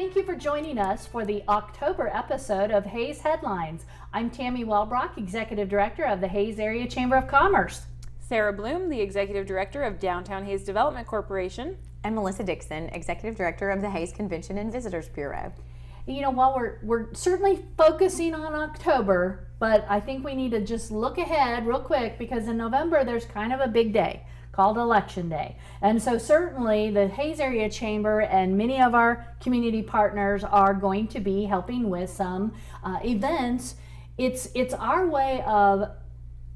Thank you for joining us for the October episode of Hays Headlines. I'm Tammy Wellbrock, Executive Director of the Hays Area Chamber of Commerce. Sara Bloom, the Executive Director of Downtown Hays Development Corporation. And Melissa Dixon, Executive Director of the Hays Convention and Visitors Bureau. You know, while we're certainly focusing on October, but I think we need to just look ahead real quick because in November there's kind of a big day called Election Day. And so certainly the Hays Area Chamber and many of our community partners are going to be helping with some events. It's our way of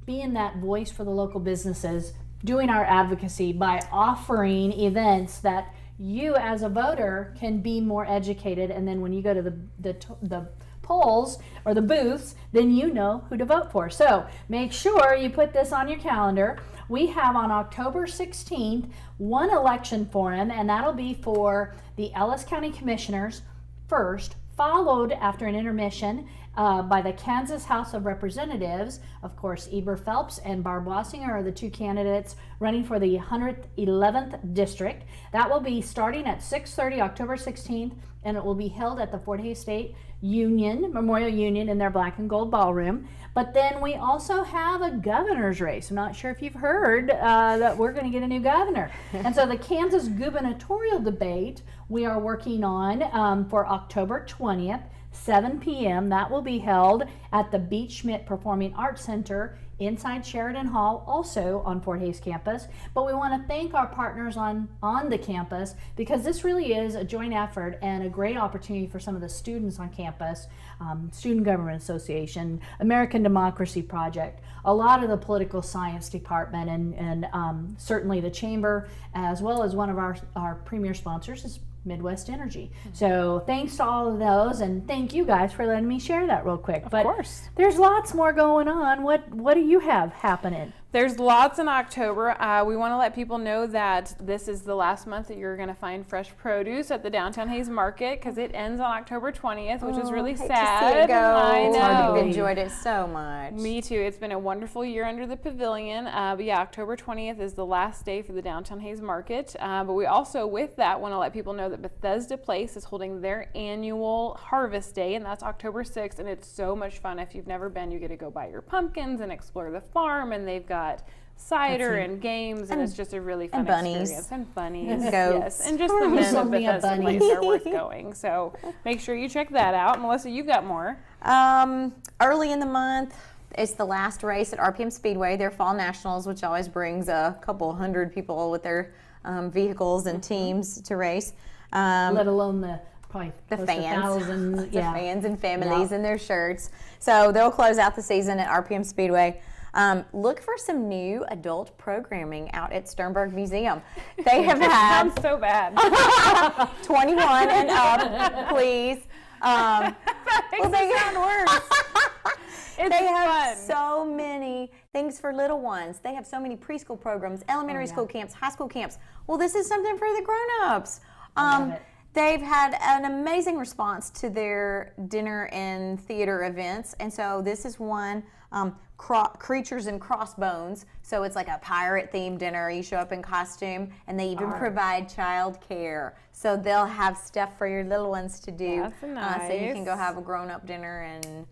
being that voice for the local businesses, doing our advocacy by offering events that you as a voter can be more educated, and then when you go to the polls or the booths, then you know who to vote for. So make sure you put this on your calendar. We have on October 16th one election forum, and that'll be for the Ellis County Commissioners first, followed after an intermission by the Kansas House of Representatives. Of course, Eber Phelps and Barb Wassinger are the two candidates running for the 111th District. That will be starting at 6:30 October 16th, and it will be held at the Fort Hays State Memorial Union in their black and gold ballroom. But then we also have a governor's race. I'm not sure if you've heard that we're going to get a new governor. And so the Kansas gubernatorial debate we are working on for October 20th, 7 p.m. That will be held at the Beach Schmidt Performing Arts Center inside Sheridan Hall, also on Fort Hays campus. But we want to thank our partners on the campus because this really is a joint effort and a great opportunity for some of the students on campus, Student Government Association, American Democracy Project, a lot of the political science department, and certainly the chamber, as well as one of our premier sponsors is Midwest Energy. So thanks to all of those, and thank you guys for letting me share that real quick. Of course. There's lots more going on. What do you have happening? There's lots in October. We want to let people know that this is the last month that you're going to find fresh produce at the Downtown Hays Market because it ends on October 20th, which is really sad. To see it go. I know. I've enjoyed it so much. Me too. It's been a wonderful year under the pavilion. But yeah, October 20th is the last day for the Downtown Hays Market. But we also, with that, want to let people know that Bethesda Place is holding their annual Harvest Day, and that's October 6th. And it's so much fun. If you've never been, you get to go buy your pumpkins and explore the farm, and they've got cider and games, and it's just a really fun experience. And bunnies. And goats. Yes, and just the men of Bethesda Place are worth going. So make sure you check that out. Melissa, you've got more. Early in the month, it's the last race at RPM Speedway, their Fall Nationals, which always brings a couple hundred people with their vehicles and teams to race. Let alone the fans, fans and families in their shirts. So they'll close out the season at RPM Speedway. Look for some new adult programming out at Sternberg Museum. They have had sounds so bad. 21 and up, please. That makes it sound worse. They have so many things for little ones. They have so many preschool programs, elementary school camps, high school camps. Well, this is something for the grown-ups. They've had an amazing response to their dinner and theater events, and so this is one, Creatures and Crossbones. So it's like a pirate-themed dinner. You show up in costume, and they even provide child care. So they'll have stuff for your little ones to do. That's nice. So you can go have a grown-up dinner and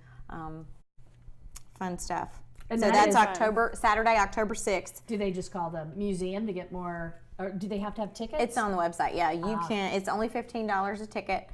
fun stuff. And so that's Saturday, October 6th. Do they just call the museum to get more? Or do they have to have tickets? It's on the website. Yeah, you can. It's only $15 a ticket.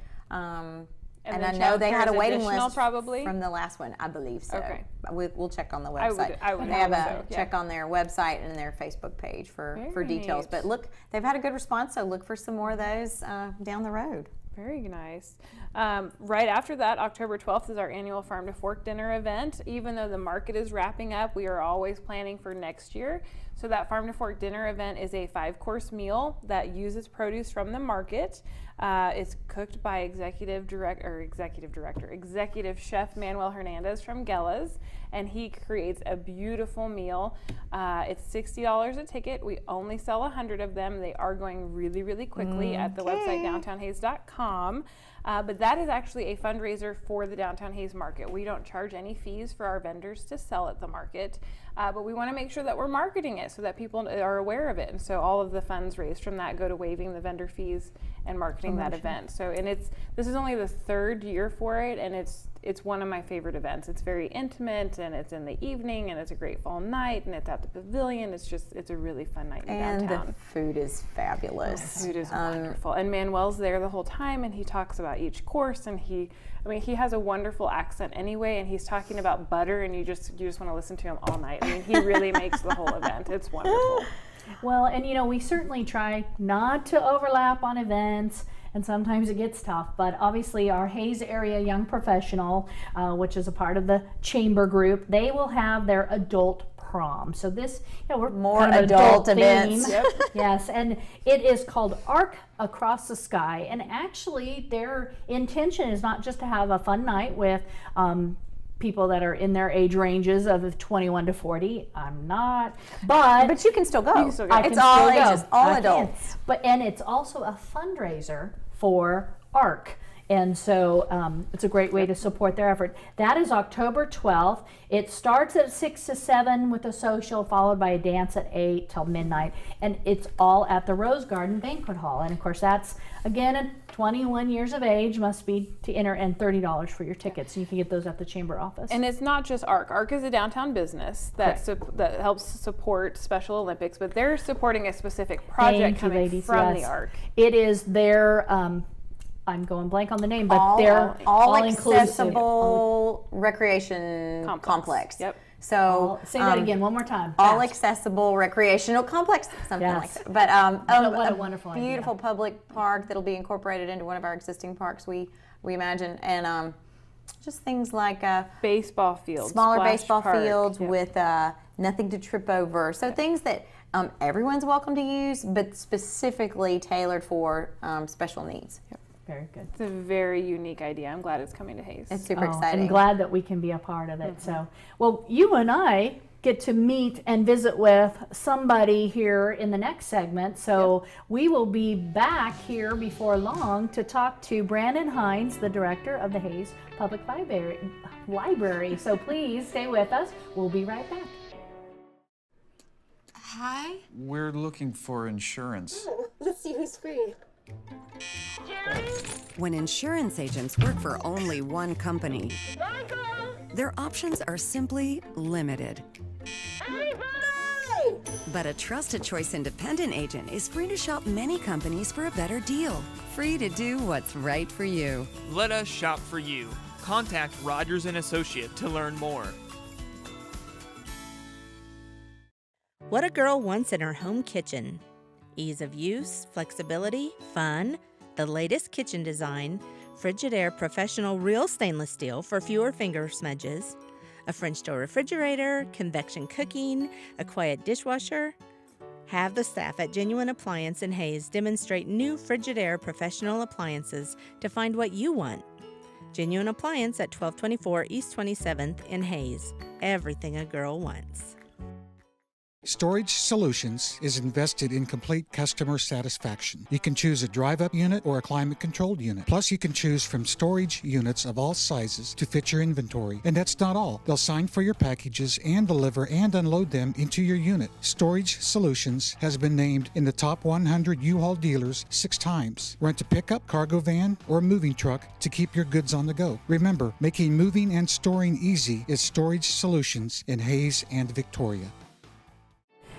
And I the know they had a waiting list probably from the last one. I believe so. Okay. We'll check on the website. I would they have so, check on their website and their Facebook page for details. Neat. But look, they've had a good response, so look for some more of those down the road. Very nice. Right after that, October 12th is our annual Farm to Fork dinner event. Even though the market is wrapping up, we are always planning for next year. So that Farm to Fork dinner event is a 5-course meal that uses produce from the market. It's cooked by Executive Chef Manuel Hernandez from Gella's, and he creates a beautiful meal. It's $60 a ticket. We only sell 100 of them. They are going really, really quickly at the website downtownhays.com. But that is actually a fundraiser for the Downtown Hays Market. We don't charge any fees for our vendors to sell at the market, but we want to make sure that we're marketing it so that people are aware of it. And so all of the funds raised from that go to waiving the vendor fees and marketing that event. So, and this is only the third year for it, and it's one of my favorite events. It's very intimate, and it's in the evening, and it's a great fall night, and it's at the pavilion. It's a really fun night in downtown. And the food is fabulous. The food is wonderful. And Manuel's there the whole time, and he talks about each course, and he has a wonderful accent anyway, and he's talking about butter, and you just want to listen to him all night. I mean, he really makes the whole event. It's wonderful. Well, and we certainly try not to overlap on events, and sometimes it gets tough, but obviously our Hayes Area Young Professional, which is a part of the chamber group, they will have their adult prom. So this, we're more kind of adult events. Yep. Yes, and it is called Arc Across the Sky, and actually their intention is not just to have a fun night with people that are in their age ranges of 21 to 40. I'm not, but you can still go. I can It's all still go. ages, all I can. adults. And it's also a fundraiser for ARC. And so it's a great way to support their effort. That is October 12th. It starts at 6 to 7 with a social, followed by a dance at 8 till midnight. And it's all at the Rose Garden Banquet Hall. And of course, that's, again, at 21 years of age must be to enter, and $30 for your tickets. And you can get those at the chamber office. And it's not just ARC. ARC is a downtown business that helps support Special Olympics, but they're supporting a specific project coming from the ARC. It is their I'm going blank on the name, but they're all inclusive. accessible recreation complex. Yep. So say that again one more time. All Fast. accessible recreational complex, something like that. But what a wonderful beautiful idea. public park that'll be incorporated into one of our existing parks. We imagine, and just things like baseball fields, smaller splash baseball park. fields with nothing to trip over. So things that everyone's welcome to use, but specifically tailored for special needs. Yep. Very good. It's a very unique idea. I'm glad it's coming to Hayes. It's super exciting. I'm glad that we can be a part of it. So, well, you and I get to meet and visit with somebody here in the next segment. So we will be back here before long to talk to Brandon Hines, the director of the Hayes Public Library. So please stay with us. We'll be right back. Hi. We're looking for insurance. Let's see who's free. When insurance agents work for only one company, their options are simply limited. But a Trusted Choice independent agent is free to shop many companies for a better deal. Free to do what's right for you. Let us shop for you. Contact Rogers & Associate to learn more. What a girl wants in her home kitchen. Ease of use, flexibility, fun, the latest kitchen design, Frigidaire Professional Real Stainless Steel for fewer finger smudges, a French door refrigerator, convection cooking, a quiet dishwasher. Have the staff at Genuine Appliance in Hayes demonstrate new Frigidaire Professional appliances to find what you want. Genuine Appliance at 1224 East 27th in Hayes. Everything a girl wants. Storage Solutions is invested in complete customer satisfaction. You can choose a drive-up unit or a climate-controlled unit. Plus, you can choose from storage units of all sizes to fit your inventory. And that's not all. They'll sign for your packages and deliver and unload them into your unit. Storage Solutions has been named in the top 100 U-Haul dealers 6 times. Rent a pickup, cargo van, or moving truck to keep your goods on the go. Remember, making moving and storing easy is Storage Solutions in Hayes and Victoria.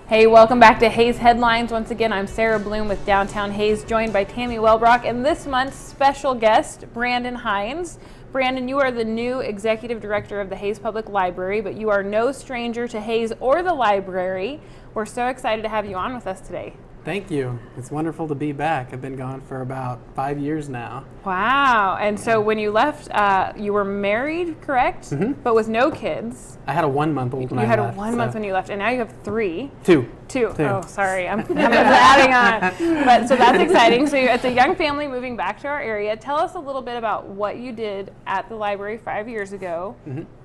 Hey, welcome back to Hayes Headlines. Once again, I'm Sara Bloom with Downtown Hayes, joined by Tammy Wellbrock, and this month's special guest, Brandon Hines. Brandon, you are the new executive director of the Hayes Public Library, but you are no stranger to Hayes or the library. We're so excited to have you on with us today. Thank you. It's wonderful to be back. I've been gone for about 5 years now. Wow. And so when you left, you were married, correct? Mm-hmm. But with no kids. I had a 1-month-old when I left. You had a 1 month when you left, and now you have 3. Two. Oh, sorry. I'm adding on. But so that's exciting. So it's a young family moving back to our area. Tell us a little bit about what you did at the library 5 years ago,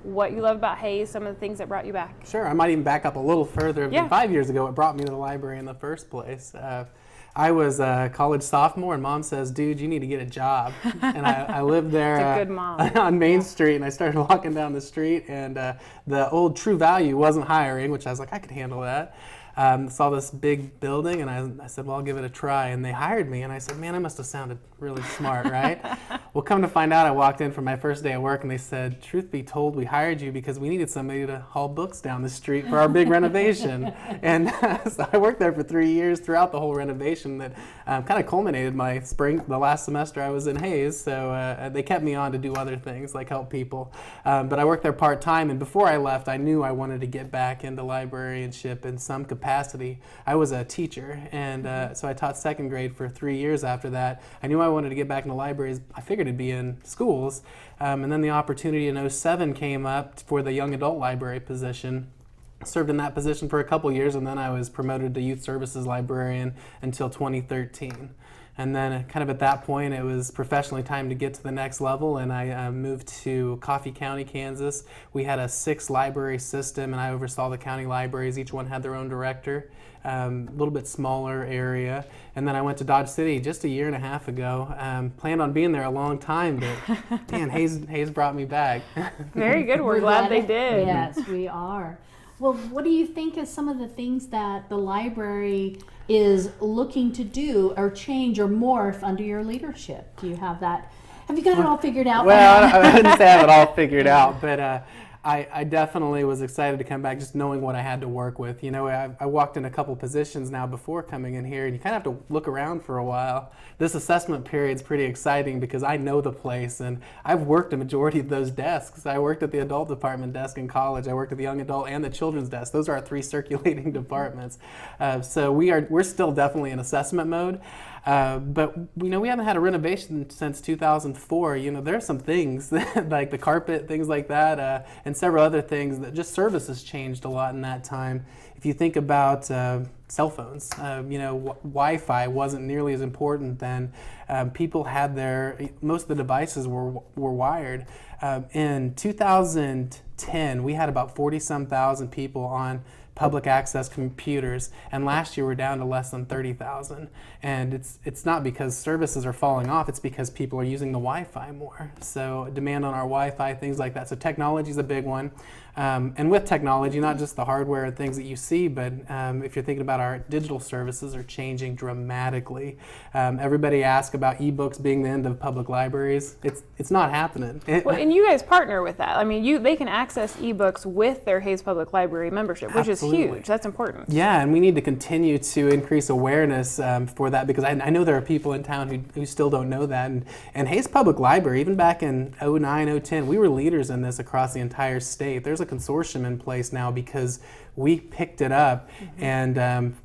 what you love about Hayes, some of the things that brought you back. Sure. I might even back up a little further than 5 years ago. It brought me to the library in the first place. I was a college sophomore, and Mom says, "Dude, you need to get a job." And I lived there That's a good mom. on Main Street, and I started walking down the street, and the old True Value wasn't hiring, which I was like, I could handle that. saw this big building, and I said, well, I'll give it a try. And they hired me, and I said, man, I must have sounded really smart, right? Well, come to find out, I walked in for my first day at work, and they said, truth be told, we hired you because we needed somebody to haul books down the street for our big renovation. And so I worked there for 3 years throughout the whole renovation that kind of culminated my the last semester I was in Hayes. So they kept me on to do other things like help people. But I worked there part-time, and before I left, I knew I wanted to get back into librarianship in some capacity. I was a teacher, and so I taught second grade for 3 years after that. I knew I wanted to get back into libraries. I figured it'd be in schools. And then the opportunity in 2007 came up for the young adult library position. Served in that position for a couple years, and then I was promoted to youth services librarian until 2013. And then kind of at that point, it was professionally time to get to the next level, and I moved to Coffee County, Kansas. We had a 6-library system, and I oversaw the county libraries. Each one had their own director, a little bit smaller area. And then I went to Dodge City just a year and a half ago. Planned on being there a long time, but man, Hayes brought me back. Very good. We're glad they did. Yes, we are. Well, what do you think is some of the things that the library is looking to do or change or morph under your leadership? Do you have that? Have you got it all figured out? Well, I wouldn't say I have it all figured out, but I definitely was excited to come back just knowing what I had to work with. You know, I walked in a couple positions now before coming in here, and you kind of have to look around for a while. This assessment period is pretty exciting because I know the place, and I've worked a majority of those desks. I worked at the adult department desk in college. I worked at the young adult and the children's desk. Those are our 3 circulating departments. So we're still definitely in assessment mode. But you know, we haven't had a renovation since 2004. You know, there are some things like the carpet, things like that, and several other things that just services changed a lot in that time. If you think about cell phones, you know, Wi-Fi wasn't nearly as important then. People had most of the devices were wired. In 2010, we had about 40-some thousand people on public access computers, and last year we're down to less than 30,000. And it's not because services are falling off, it's because people are using the Wi-Fi more. So demand on our Wi-Fi, things like that. So technology is a big one. And with technology, not just the hardware and things that you see, but if you're thinking about our digital services are changing dramatically. Everybody asks about ebooks being the end of public libraries. It's not happening. Well, and you guys partner with that. I mean, they can access ebooks with their Hayes Public Library membership, which is huge. That's important. Yeah, and we need to continue to increase awareness for that, because I know there are people in town who still don't know that. And Hayes Public Library, even back in 2009, 2010, we were leaders in this across the entire state. There's a consortium in place now because we picked it up, and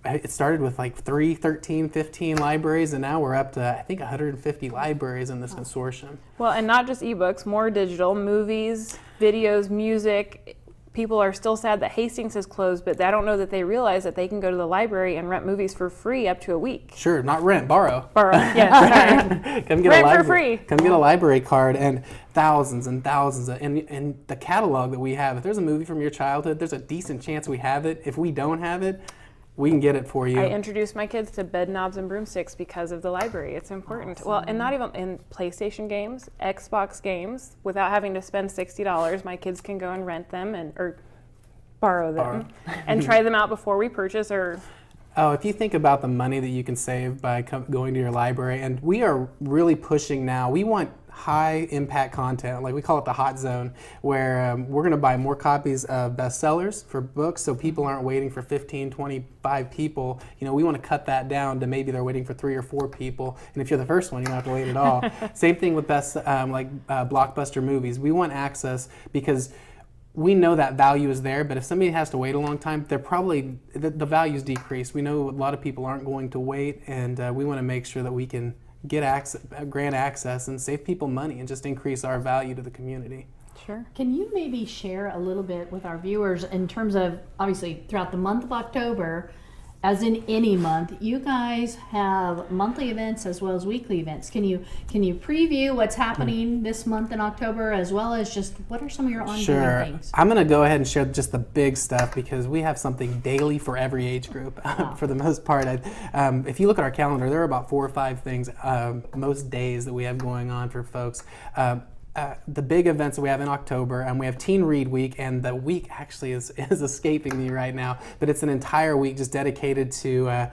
it started with like 13, 15 libraries, and now we're up to, I think, 150 libraries in this consortium. Well, and not just ebooks, more digital, movies, videos, music. People are still sad that Hastings has closed, but I don't know that they realize that they can go to the library and rent movies for free up to a week. Sure, not rent, borrow. Borrow, yeah, sorry. Come get Rent a library, for free. Come get a library card, and thousands and thousands and the catalog that we have. If there's a movie from your childhood, there's a decent chance we have it. If we don't have it, we can get it for you. I introduced my kids to Bed Knobs and Broomsticks because of the library. It's important. Awesome. Well, and not even in PlayStation games, Xbox games, without having to spend $60, my kids can go and rent them or borrow them and try them out before we purchase. Or if you think about the money that you can save by going to your library, and we are really pushing now, we want high impact content, like we call it the hot zone, where we're going to buy more copies of bestsellers for books so people aren't waiting for 15, 25 people. You know, we want to cut that down to maybe they're waiting for 3 or 4 people, and if you're the first one, you don't have to wait at all. Same thing with blockbuster movies. We want access because we know that value is there, but if somebody has to wait a long time, they're probably, the value's decreased. We know a lot of people aren't going to wait, and we want to make sure that we can get access, grant access, and save people money and just increase our value to the community. Sure. Can you maybe share a little bit with our viewers in terms of, obviously, throughout the month of October, as in any month, you guys have monthly events as well as weekly events. Can you preview what's happening this month in October, as well as just what are some of your ongoing things? I'm going to go ahead and share just the big stuff because we have something daily for every age group for the most part. If you look at our calendar, there are about 4 or 5 things most days that we have going on for folks. the big events that we have in October, and we have Teen Read Week, and the week actually is escaping me right now, but it's an entire week just dedicated to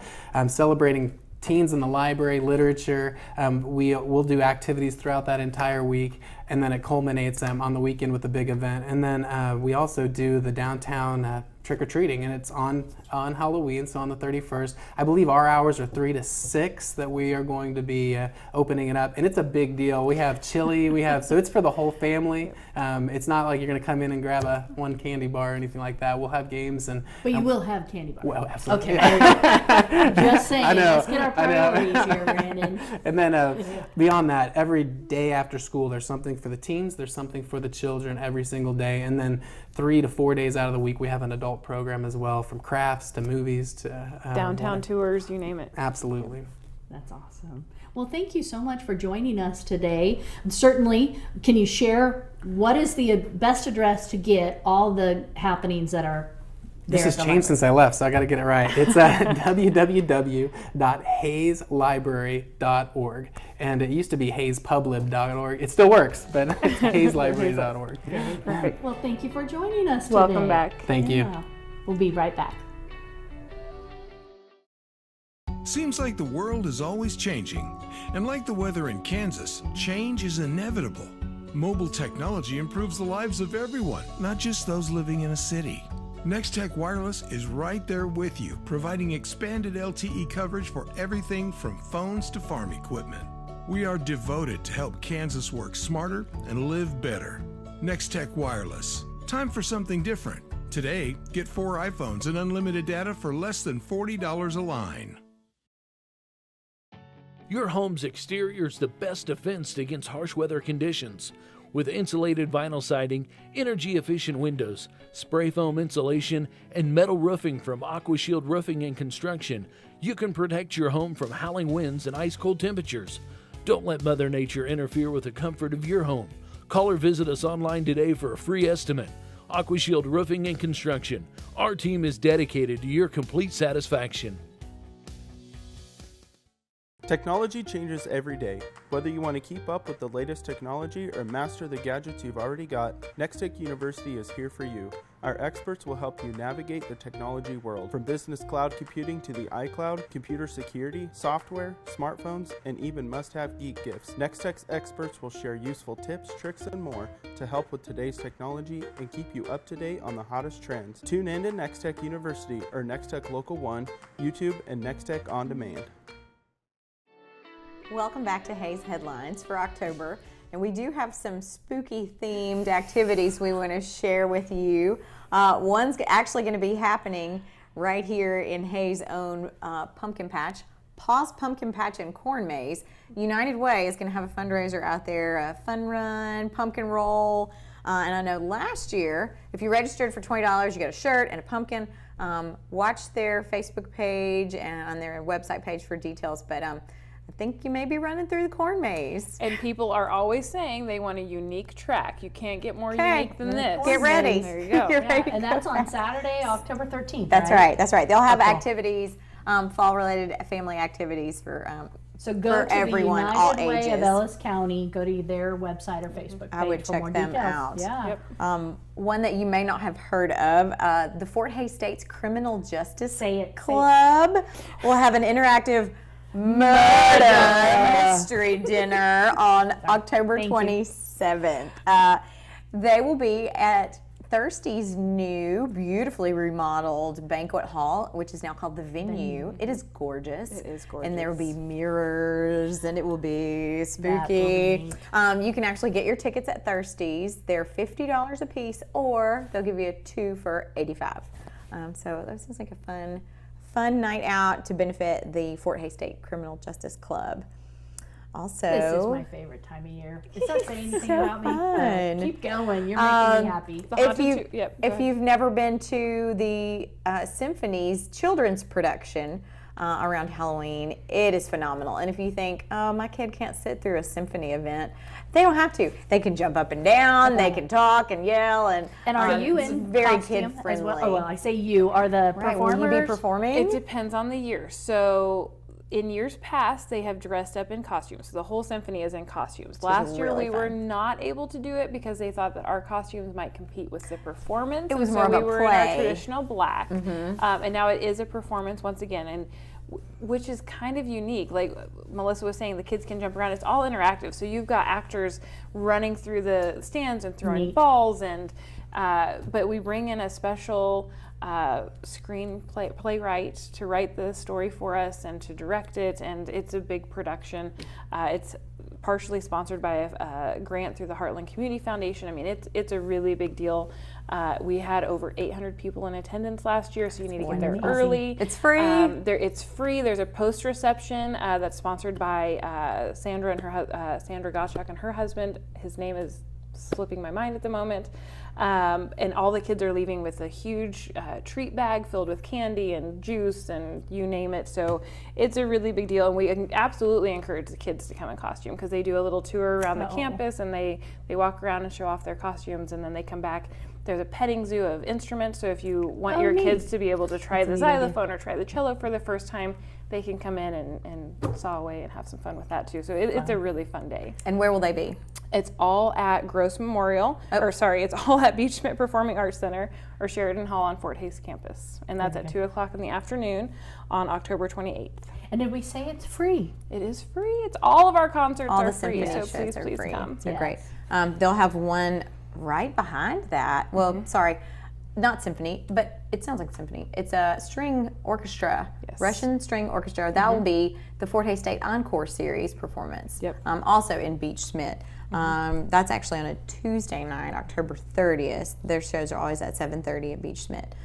celebrating teens in the library, literature. We'll do activities throughout that entire week, and then it culminates on the weekend with a big event. And then we also do the downtown trick-or-treating, and it's on Halloween, so on the 31st. I believe our hours are 3 to 6 that we are going to be opening it up, and it's a big deal. We have chili, so it's for the whole family. It's not like you're going to come in and grab one candy bar or anything like that. We'll have games. But you will have candy bars. Well, absolutely. Okay. Just saying. I know, Let's get our priorities here, Brandon. And then beyond that, every day after school, there's something for the teens, there's something for the children every single day. And then 3 to 4 days out of the week, we have an adult program as well, from crafts to movies to downtown tours, you name it. Absolutely. That's awesome. Well, thank you so much for joining us today. Certainly, can you share what is the best address to get all the happenings that are there? This has changed since I left, so I got to get it right. It's www.hayeslibrary.org, and it used to be hayespublib.org. It still works, but it's hayeslibrary.org. Perfect. Well, thank you for joining us today. Welcome back. Thank you. We'll be right back. Seems like the world is always changing, and like the weather in Kansas, change is inevitable. Mobile technology improves the lives of everyone, not just those living in a city. Nex-Tech Wireless is right there with you, providing expanded LTE coverage for everything from phones to farm equipment. We are devoted to help Kansas work smarter and live better. Nex-Tech Wireless. Time for something different. Today, get 4 iPhones and unlimited data for less than $40 a line. Your home's exterior is the best defense against harsh weather conditions. With insulated vinyl siding, energy-efficient windows, spray foam insulation, and metal roofing from AquaShield Roofing and Construction, you can protect your home from howling winds and ice-cold temperatures. Don't let Mother Nature interfere with the comfort of your home. Call or visit us online today for a free estimate. AquaShield Roofing and Construction. Our team is dedicated to your complete satisfaction. Technology changes every day. Whether you want to keep up with the latest technology or master the gadgets you've already got, Nex-Tech University is here for you. Our experts will help you navigate the technology world, from business cloud computing to the iCloud, computer security, software, smartphones, and even must-have geek gifts. Nex-Tech's experts will share useful tips, tricks, and more to help with today's technology and keep you up to date on the hottest trends. Tune in to Nex-Tech University or Nex-Tech Local 1, YouTube, and Nex-Tech On Demand. Welcome back to Hayes Headlines for October, and we do have some spooky themed activities we want to share with you. One's actually going to be happening right here in Hayes' own pumpkin patch, Paws Pumpkin Patch and Corn Maze. United Way is going to have a fundraiser out there, a fun run, pumpkin roll, and I know last year, if you registered for $20, you got a shirt and a pumpkin. Watch their Facebook page and on their website page for details, but I think you may be running through the corn maze. And people are always saying they want a unique track. You can't get more unique than this. Get ready. There you go. And that's on Saturday, October 13th. That's right. That's right. They'll have activities, fall-related family activities for so go for to everyone, the all United Way ages. of Ellis County. Go to their website or Facebook page. I would for check more them details. out. Yeah. Yep. One that you may not have heard of, the Fort Hays State's Criminal Justice Club will have an interactive murder mystery dinner on October 27th. They will be at Thirsty's new, beautifully remodeled banquet hall, which is now called the Venue. It is gorgeous. It is gorgeous. And there will be mirrors, and it will be spooky. You can actually get your tickets at Thirsty's. They're $50 a piece, or they'll give you 2 for $85. So that sounds like a fun night out to benefit the Fort Hays State Criminal Justice Club. Also, this is my favorite time of year. Does that say anything about me? Keep going. You're making me happy. If you've never been to the Symphony's children's production around Halloween, it is phenomenal. And if you think, oh, my kid can't sit through a symphony event, they don't have to. They can jump up and down. They can talk and yell. And are you in very costume kid friendly? Well? Oh, well, I say you. Are the performers? Will you be performing? It depends on the year. So in years past, they have dressed up in costumes. So the whole symphony is in costumes. Last year, we were not able to do it because they thought that our costumes might compete with the performance. It was and more so of a we were play. in our traditional black, and now it is a performance once again, and which is kind of unique. Like Melissa was saying, the kids can jump around. It's all interactive. So you've got actors running through the stands and throwing balls, and but we bring in a special playwright to write the story for us and to direct it, and it's a big production. It's partially sponsored by a grant through the Heartland Community Foundation. I mean, it's a really big deal. We had over 800 people in attendance last year, so you need to get there early. It's free. It's free. There's a post reception that's sponsored by Sandra and her Sandra Gottschalk and her husband. His name is slipping my mind at the moment. And all the kids are leaving with a huge treat bag filled with candy and juice and you name it. So it's a really big deal, and we absolutely encourage the kids to come in costume because they do a little tour around the campus, and they walk around and show off their costumes, and then they come back. There's a petting zoo of instruments, so if you want your kids to be able to try the xylophone or try the cello for the first time, they can come in and saw away and have some fun with that too. So it's a really fun day. And where will they be? It's all at Gross Memorial, it's all at Beach Schmidt Performing Arts Center or Sheridan Hall on Fort Hays campus. And that's at 2 o'clock in the afternoon on October 28th. And did we say it's free? It is free. It's all of our concerts All are the free, symphony so shows please, are please free. come. So great. They'll have one right behind that. Well, sorry, not symphony, but it sounds like a symphony. It's a string orchestra, Russian string orchestra. That will be the Fort Hays State Encore Series performance. Also in Beach Schmidt. That's actually on a Tuesday night, October 30th. Their shows are always at 7:30 at Beach Schmidt.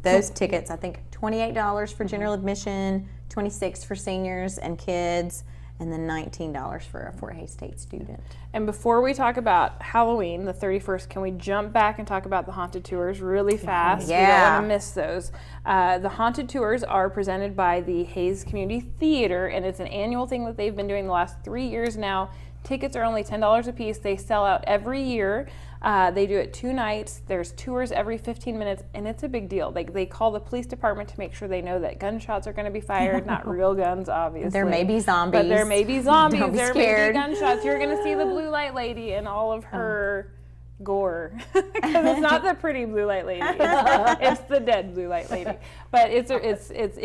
Those tickets, I think, $28 for general admission, $26 for seniors and kids, and then $19 for a Fort Hays State student. And before we talk about Halloween, the 31st, can we jump back and talk about the haunted tours really fast? We don't want to miss those. The haunted tours are presented by the Hays Community Theater, and it's an annual thing that they've been doing the last 3 years now. Tickets are only $10 a piece. They sell out every year. They do it 2 nights. There's tours every 15 minutes, and it's a big deal. They call the police department to make sure they know that gunshots are going to be fired, not real guns, obviously. There may be zombies. But there may be zombies. Don't be there scared. may be gunshots. You're going to see the blue light lady and all of her gore. Because it's not the pretty blue light lady. It's the dead blue light lady. But it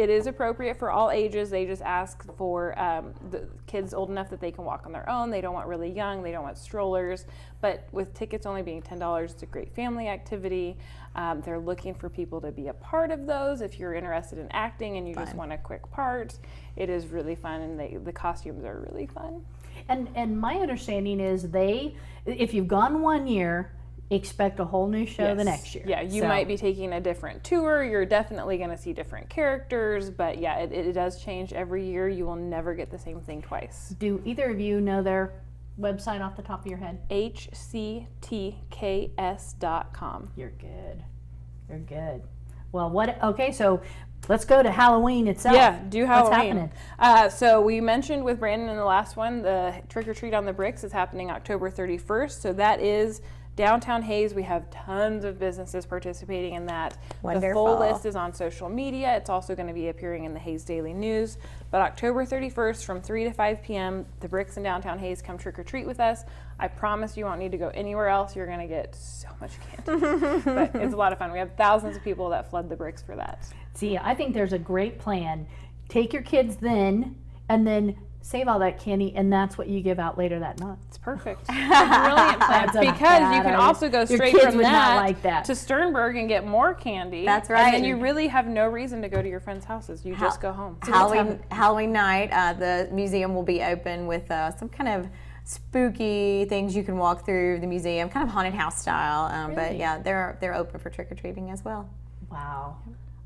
is appropriate for all ages. They just ask for the kids old enough that they can walk on their own. They don't want really young. They don't want strollers. But with tickets only being $10, it's a great family activity. They're looking for people to be a part of those. If you're interested in acting and you just want a quick part, it is really fun, and the costumes are really fun. And my understanding is if you've gone 1 year, expect a whole new show the next year. Yeah, you might be taking a different tour. You're definitely going to see different characters, but yeah, it does change every year. You will never get the same thing twice. Do either of you know their website off the top of your head? hctks.com. You're good. You're good. Well, okay, so let's go to Halloween itself. Yeah, do Halloween. What's happening? So we mentioned with Brandon in the last one, the Trick or Treat on the Bricks is happening October 31st. So that is downtown Hays. We have tons of businesses participating in that. Wonderful. The full list is on social media. It's also going to be appearing in the Hays Daily News. But October 31st from 3 to 5 p.m., the Bricks in downtown Hays, come trick or treat with us. I promise you won't need to go anywhere else. You're going to get so much candy. But it's a lot of fun. We have thousands of people that flood the Bricks for that. See, I think there's a great plan. Take your kids then, and then save all that candy, and that's what you give out later that month. It's perfect. It's a brilliant plan, because you can also go straight from that to Sternberg and get more candy. That's right. And then you really have no reason to go to your friends' houses. You just go home. Halloween night, the museum will be open with some kind of spooky things you can walk through the museum, kind of haunted house style. But yeah, they're open for trick-or-treating as well. Wow.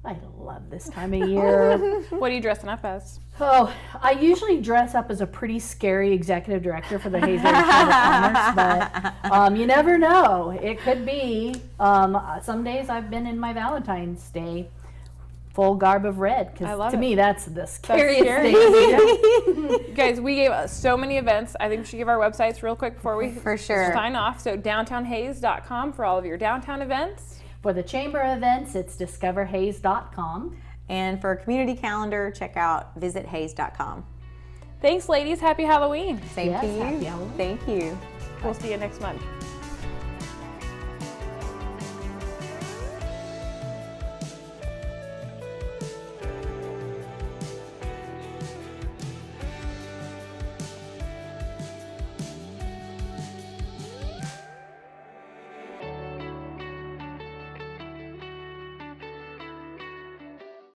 I love this time of year. What are you dressing up as? Oh, I usually dress up as a pretty scary executive director for the Hays Chamber of Commerce, but you never know. It could be. Some days I've been in my Valentine's Day full garb of red, because to me that's the scariest thing. Guys, we gave so many events. I think we should give our websites real quick before we sign off. So downtownhays.com for all of your downtown events. For the chamber events, it's discoverhays.com. And for a community calendar, check out visithays.com. Thanks, ladies. Happy Halloween. Same to Yes, you. happy Halloween. Thank you. We'll see you next month.